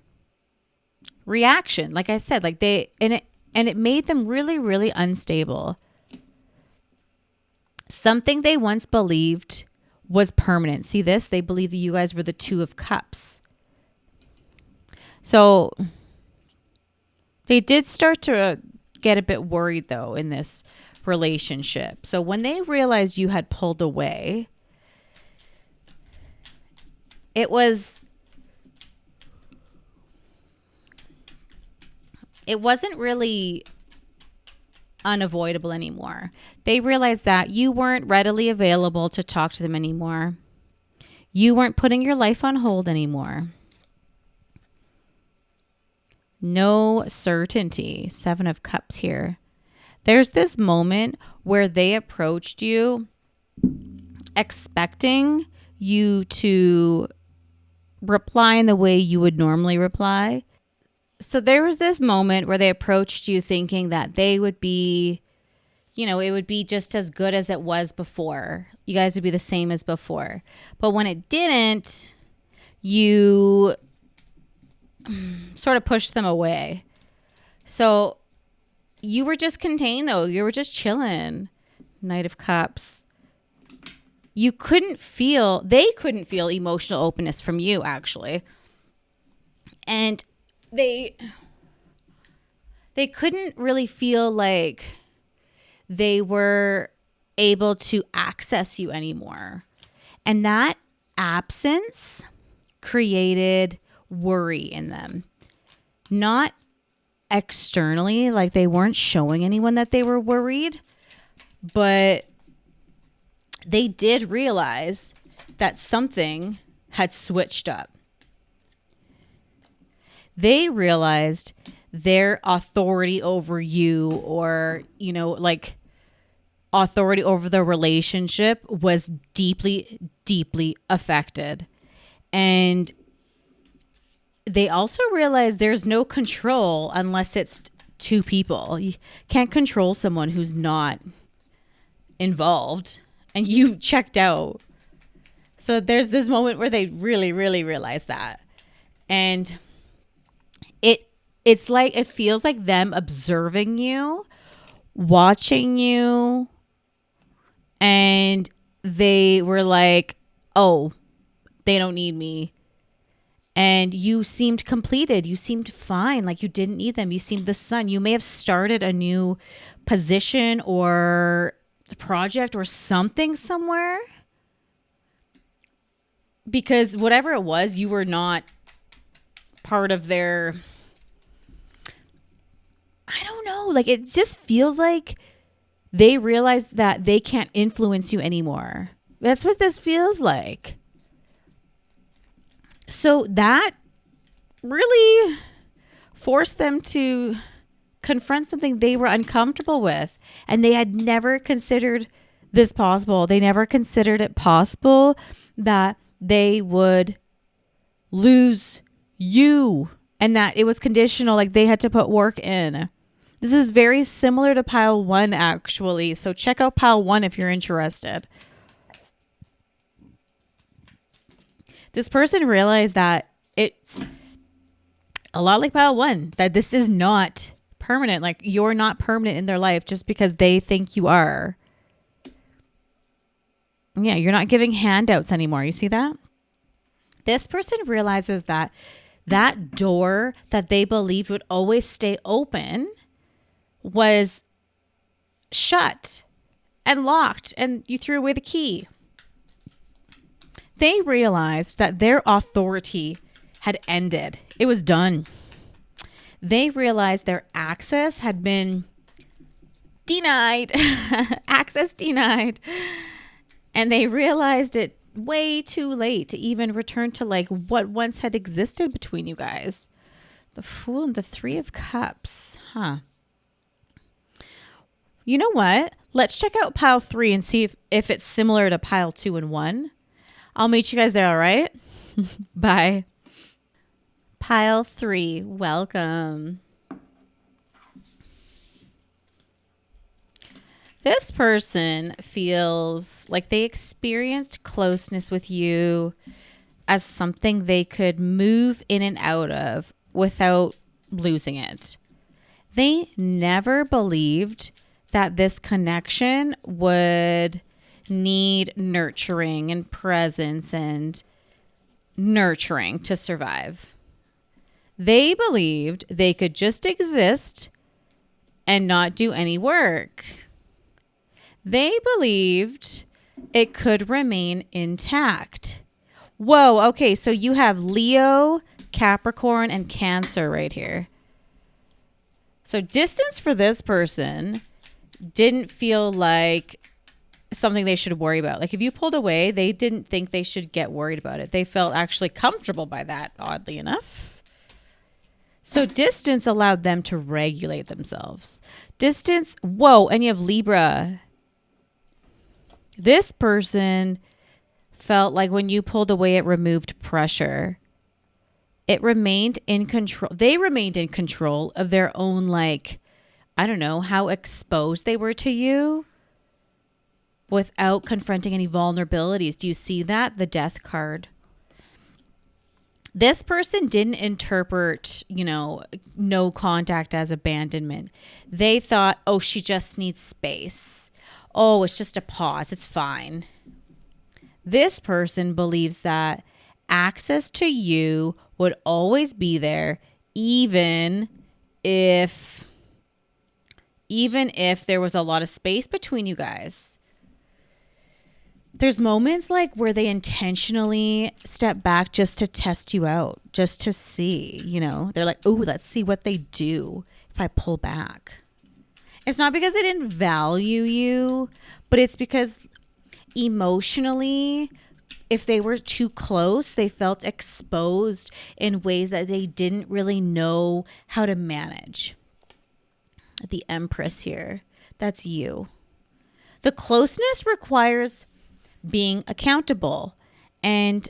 S1: reaction. Like I said, like it made them really, really unstable. Something they once believed was permanent. See this? They believed you guys were the Two of Cups. So they did start to get a bit worried though in this relationship. So when they realized you had pulled away, it wasn't really unavoidable anymore. They realized that you weren't readily available to talk to them anymore. You weren't putting your life on hold anymore. No certainty. Seven of Cups here. There's this moment where they approached you expecting you to reply in the way you would normally reply. So there was this moment where they approached you thinking that they would be, it would be just as good as it was before. You guys would be the same as before. But when it didn't, you sort of pushed them away. So you were just contained though. You were just chilling. Knight of Cups. They couldn't feel emotional openness from you actually. And they couldn't really feel like they were able to access you anymore. And that absence created worry in them. Not externally, like they weren't showing anyone that they were worried, but they did realize that something had switched up. They realized their authority over you or, like authority over the relationship was deeply, deeply affected. And they also realized there's no control unless it's two people. You can't control someone who's not involved and you checked out. So there's this moment where they really, really realized that. And it's like, it feels like them observing you, watching you, and they were like, oh, they don't need me. And you seemed completed. You seemed fine. Like you didn't need them. You seemed the sun. You may have started a new position or project or something somewhere. Because whatever it was, you were not part of their, I don't know. Like it just feels like they realized that they can't influence you anymore. That's what this feels like. So that really forced them to confront something they were uncomfortable with. And they had never considered this possible. They never considered it possible that they would lose you and that it was conditional, like they had to put work in. This is very similar to pile 1, actually. So check out pile 1 if you're interested. This person realized that it's a lot like pile 1, that this is not permanent. Like you're not permanent in their life just because they think you are. Yeah, you're not giving handouts anymore. You see that? This person realizes that that door that they believed would always stay open was shut and locked, and you threw away the key. They realized that their authority had ended. It was done. They realized their access had been denied. Access denied. And they realized it way too late to even return to like what once had existed between you guys. The Fool and the 3 of Cups. Huh. You know what? Let's check out pile 3 and see if it's similar to pile 2 and 1. I'll meet you guys there, all right? Bye. Pile 3, welcome. This person feels like they experienced closeness with you as something they could move in and out of without losing it. They never believed that this connection would need nurturing and presence and nurturing to survive. They believed they could just exist and not do any work. They believed it could remain intact. Whoa, okay, so you have Leo, Capricorn, and Cancer right here. So distance for this person didn't feel like something they should worry about. Like if you pulled away, they didn't think they should get worried about it. They felt actually comfortable by that, oddly enough. So distance allowed them to regulate themselves. Distance, whoa, and you have Libra. This person felt like when you pulled away, it removed pressure. It remained in control. They remained in control of their own, like, I don't know, how exposed they were to you without confronting any vulnerabilities. Do you see that? The Death card. This person didn't interpret, no contact as abandonment. They thought, oh, she just needs space. Oh, it's just a pause. It's fine. This person believes that access to you would always be there, even if there was a lot of space between you guys. There's moments like where they intentionally step back just to test you out, just to see, they're like, oh, let's see what they do if I pull back. It's not because they didn't value you, but it's because emotionally, if they were too close, they felt exposed in ways that they didn't really know how to manage. The Empress here, that's you. The closeness requires being accountable, and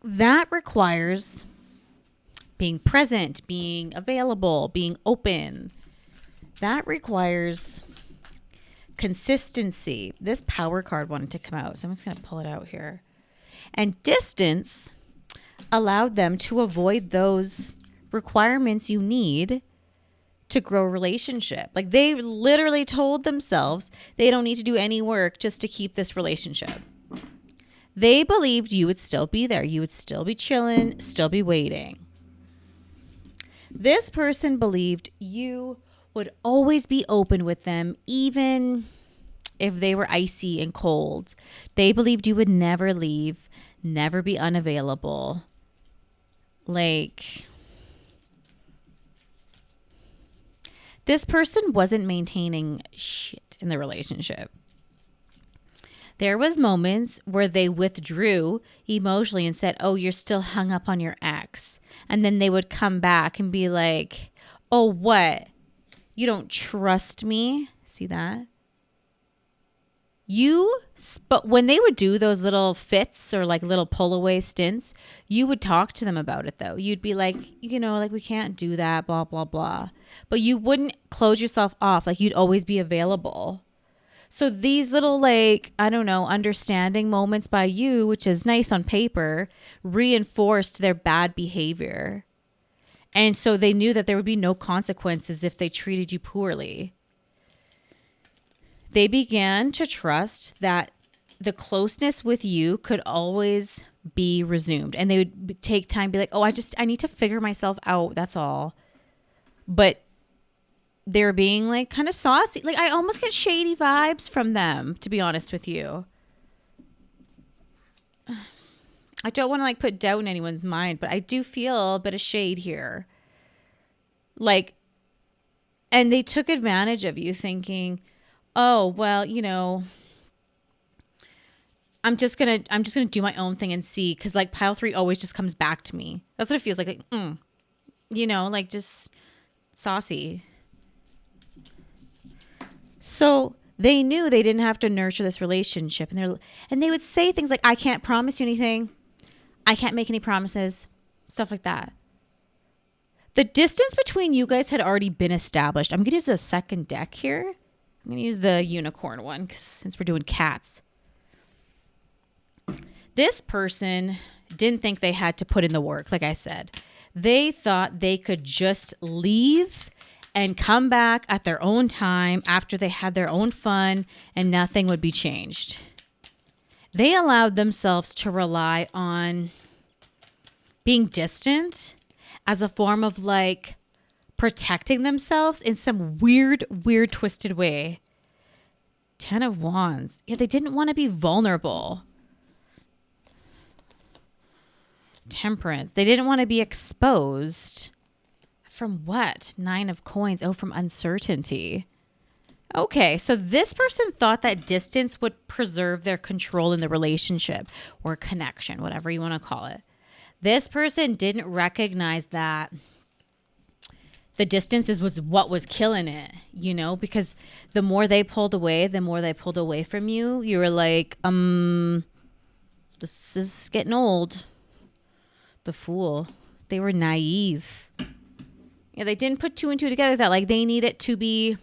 S1: that requires being present, being available, being open. That requires consistency. This Power card wanted to come out, so I'm just going to pull it out here. And distance allowed them to avoid those requirements you need to grow a relationship. Like they literally told themselves they don't need to do any work just to keep this relationship. They believed you would still be there. You would still be chilling, still be waiting. This person believed you would always be open with them, even if they were icy and cold. They believed you would never leave, never be unavailable. Like, this person wasn't maintaining shit in the relationship. There was moments where they withdrew emotionally and said, oh, you're still hung up on your ex. And then they would come back and be like, oh, what? You don't trust me? See that? But when they would do those little fits or like little pull away stints, you would talk to them about it though. You'd be like, like we can't do that, blah, blah, blah. But you wouldn't close yourself off. Like you'd always be available. So these little understanding moments by you, which is nice on paper, reinforced their bad behavior. And so they knew that there would be no consequences if they treated you poorly. They began to trust that the closeness with you could always be resumed. And they would take time, be like, oh, I need to figure myself out. That's all. But they're being like kind of saucy. Like I almost get shady vibes from them, to be honest with you. I don't want to like put doubt in anyone's mind, but I do feel a bit of shade here. Like, and they took advantage of you thinking, oh, well, I'm just gonna do my own thing and see, because like pile 3 always just comes back to me. That's what it feels like like just saucy. So they knew they didn't have to nurture this relationship, and they would say things like, I can't promise you anything. I can't make any promises, stuff like that. The distance between you guys had already been established. I'm going to use a second deck here. I'm going to use the unicorn one since we're doing cats. This person didn't think they had to put in the work, like I said. They thought they could just leave and come back at their own time after they had their own fun and nothing would be changed. They allowed themselves to rely on being distant as a form of like protecting themselves in some weird, twisted way. 10 of Wands. Yeah, they didn't want to be vulnerable. Temperance. They didn't want to be exposed. From what? 9 of Coins. Oh, from uncertainty. Okay, so this person thought that distance would preserve their control in the relationship or connection, whatever you want to call it. This person didn't recognize that the distances was what was killing it, because the more they pulled away from you. You were like, this is getting old. The Fool. They were naive. Yeah, they didn't put 2 and 2 together that like they need it to be,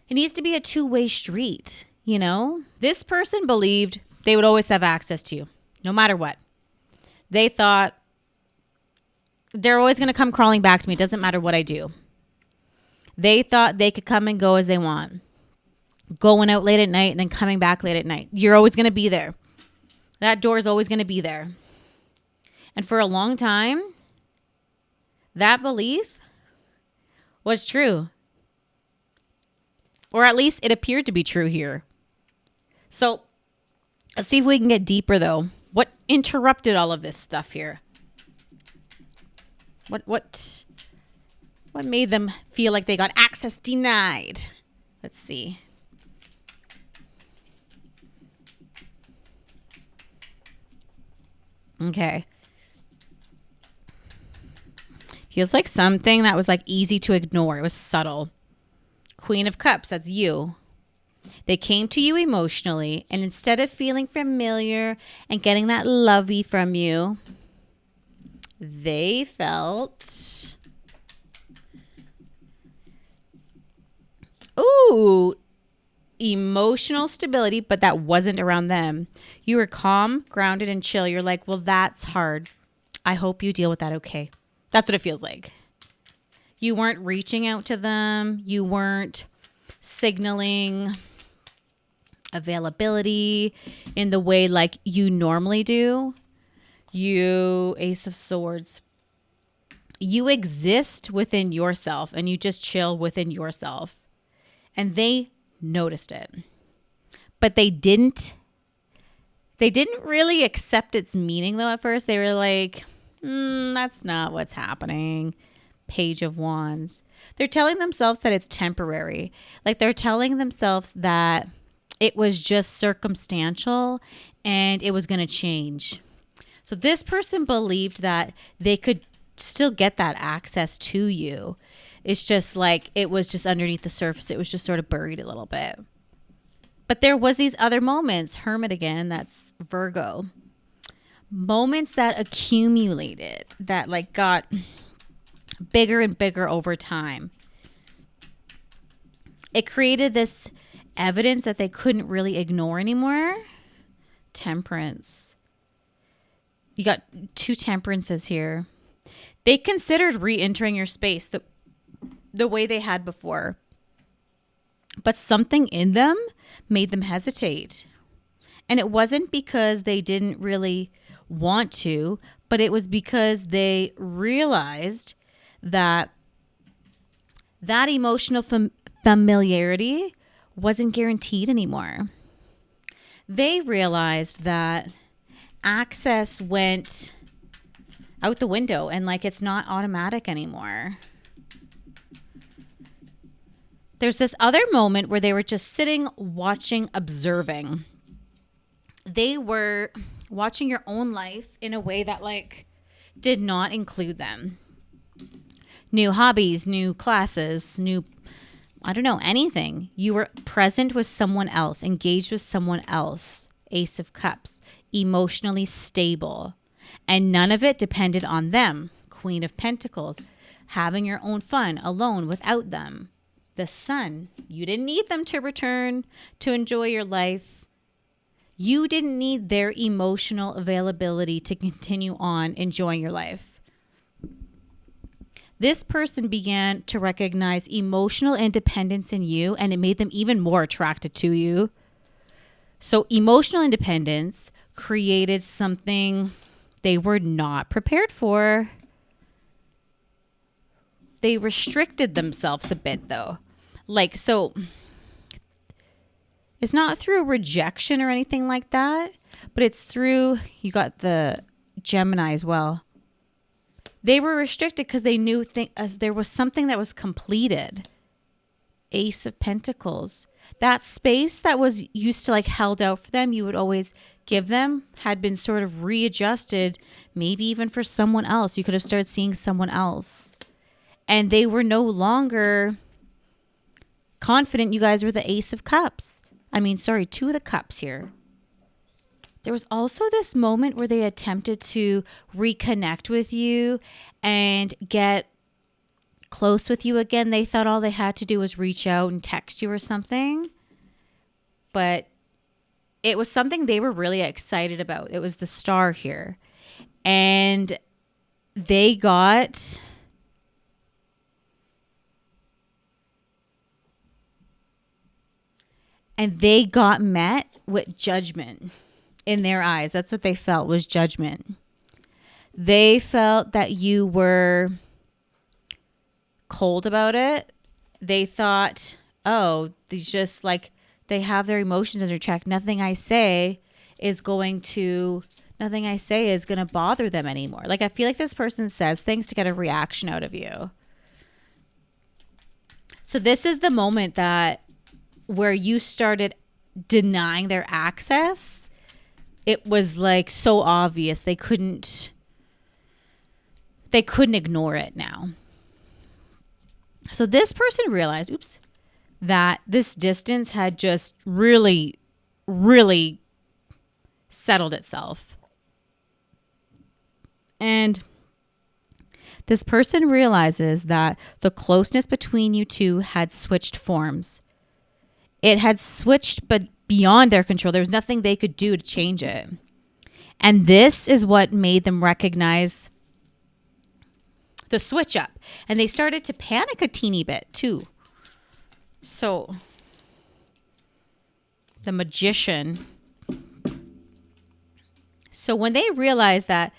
S1: it needs to be a two-way street, This person believed they would always have access to you, no matter what. They thought they're always going to come crawling back to me. It doesn't matter what I do. They thought they could come and go as they want. Going out late at night and then coming back late at night. You're always going to be there. That door is always going to be there. And for a long time, that belief was true. Or at least it appeared to be true here. So let's see if we can get deeper though. What interrupted all of this stuff here? What made them feel like they got access denied? Let's see. Okay. Feels like something that was like easy to ignore. It was subtle. Queen of Cups, that's you. They came to you emotionally, and instead of feeling familiar and getting that lovey from you, they felt, emotional stability, but that wasn't around them. You were calm, grounded, and chill. You're like, well, that's hard. I hope you deal with that okay. That's what it feels like. You weren't reaching out to them. You weren't signaling availability in the way like you normally do. You, Ace of Swords, you exist within yourself and you just chill within yourself. And they noticed it. But they didn't really accept its meaning though at first. They were like, that's not what's happening. Page of Wands. They're telling themselves that it's temporary. Like they're telling themselves that it was just circumstantial and it was going to change. So this person believed that they could still get that access to you. It's just like it was just underneath the surface. It was just sort of buried a little bit. But there was these other moments, Hermit again, that's Virgo. Moments that accumulated, that like got bigger and bigger over time. It created this evidence that they couldn't really ignore anymore. Temperance. You got 2 temperances here. They considered re-entering your space the way they had before. But something in them made them hesitate. And it wasn't because they didn't really want to, but it was because they realized that emotional familiarity wasn't guaranteed anymore. They realized that access went out the window and like it's not automatic anymore. There's this other moment where they were just sitting, watching, observing. They were watching your own life in a way that like did not include them. New hobbies, new classes, anything. You were present with someone else, engaged with someone else. Ace of Cups, emotionally stable. And none of it depended on them. Queen of Pentacles, having your own fun alone without them. The Sun, you didn't need them to return to enjoy your life. You didn't need their emotional availability to continue on enjoying your life. This person began to recognize emotional independence in you, and it made them even more attracted to you. So emotional independence created something they were not prepared for. They restricted themselves a bit though. Like, so it's not through rejection or anything like that, but it's through, you got the Gemini as well. They were restricted because they knew there was something that was completed. Ace of Pentacles. That space that was used to like held out for them, you would always give them, had been sort of readjusted, maybe even for someone else. You could have started seeing someone else. And they were no longer confident. You guys were the Ace of Cups. 2 of the Cups here. There was also this moment where they attempted to reconnect with you and get close with you again. They thought all they had to do was reach out and text you or something. But it was something they were really excited about. It was the Star here. And they got met with judgment. In their eyes, that's what they felt, was judgment. They felt that you were cold about it. They thought, oh, they have their emotions under check. Nothing I say is going to bother them anymore. Like, I feel like this person says things to get a reaction out of you. So this is the moment where you started denying their access. It was like so obvious they couldn't ignore it now. So this person realized, that this distance had just really, really settled itself. And this person realizes that the closeness between you two had switched forms. It had switched, but beyond their control. There was nothing they could do to change it. And this is what made them recognize the switch up. And they started to panic a teeny bit too. So the Magician. So when they realized that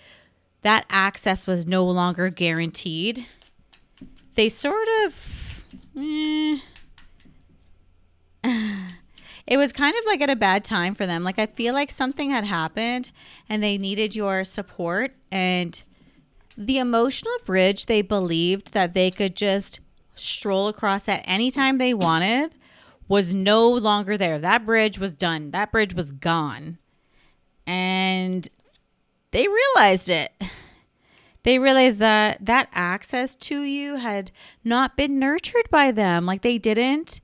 S1: that access was no longer guaranteed, they sort of, it was kind of like at a bad time for them. Like, I feel like something had happened and they needed your support. And the emotional bridge, they believed that they could just stroll across at any time they wanted, was no longer there. That bridge was done. That bridge was gone. And they realized it. They realized that that access to you had not been nurtured by them. Like, they didn't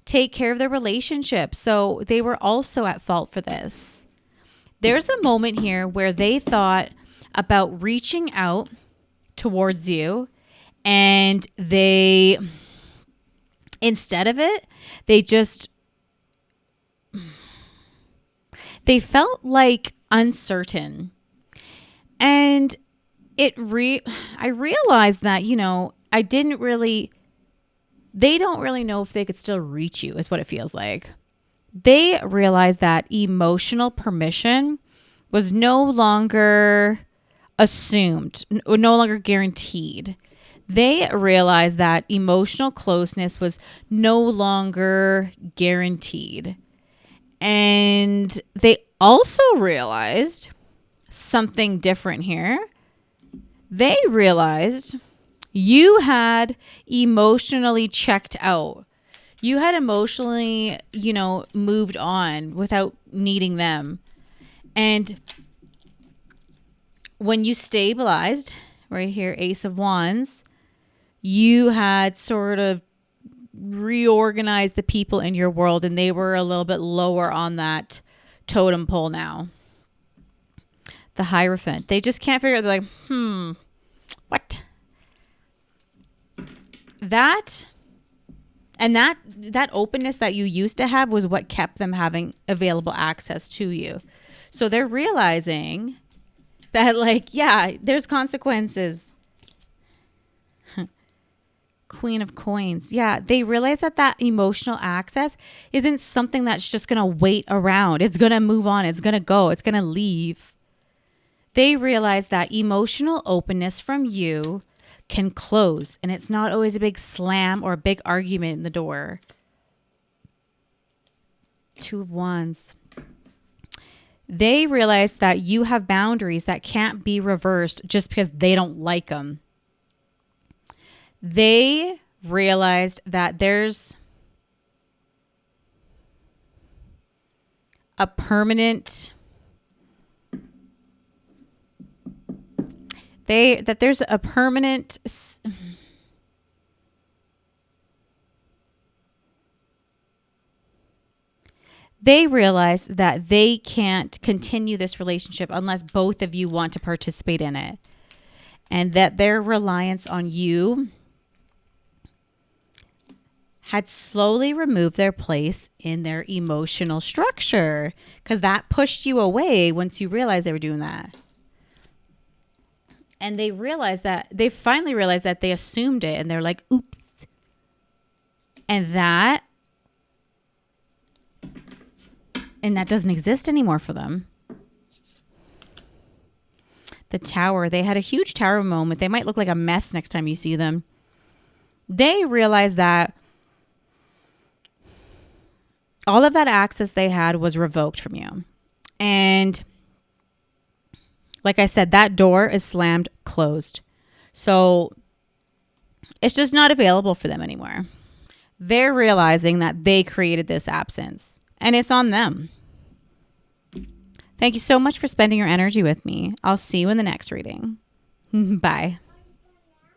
S1: take care of their relationship. So they were also at fault for this. There's a moment here where they thought about reaching out towards you, and they, instead of it, they felt like uncertain. And I realized that, they don't really know if they could still reach you, is what it feels like. They realized that emotional permission was no longer assumed, no longer guaranteed. They realized that emotional closeness was no longer guaranteed. And they also realized something different here. They realized you had emotionally checked out. You had emotionally, moved on without needing them. And when you stabilized, right here, Ace of Wands, you had sort of reorganized the people in your world, and they were a little bit lower on that totem pole now. The Hierophant. They just can't figure out. They're like, what? That openness that you used to have was what kept them having available access to you. So they're realizing that, there's consequences. Queen of Coins. Yeah, they realize that emotional access isn't something that's just going to wait around. It's going to move on. It's going to go. It's going to leave. They realize that emotional openness from you can close, and it's not always a big slam or a big argument in the door. Two of Wands. They realize that you have boundaries that can't be reversed just because they don't like them. They realized that there's a permanent... They realize that they can't continue this relationship unless both of you want to participate in it. And that their reliance on you had slowly removed their place in their emotional structure, because that pushed you away once you realized they were doing that. And they finally realized that they assumed it, and they're like, oops. And that doesn't exist anymore for them. The Tower. They had a huge Tower moment. They might look like a mess next time you see them. They realized that all of that access they had was revoked from you. And like I said, that door is slammed closed. So it's just not available for them anymore. They're realizing that they created this absence, and it's on them. Thank you so much for spending your energy with me. I'll see you in the next reading. Bye.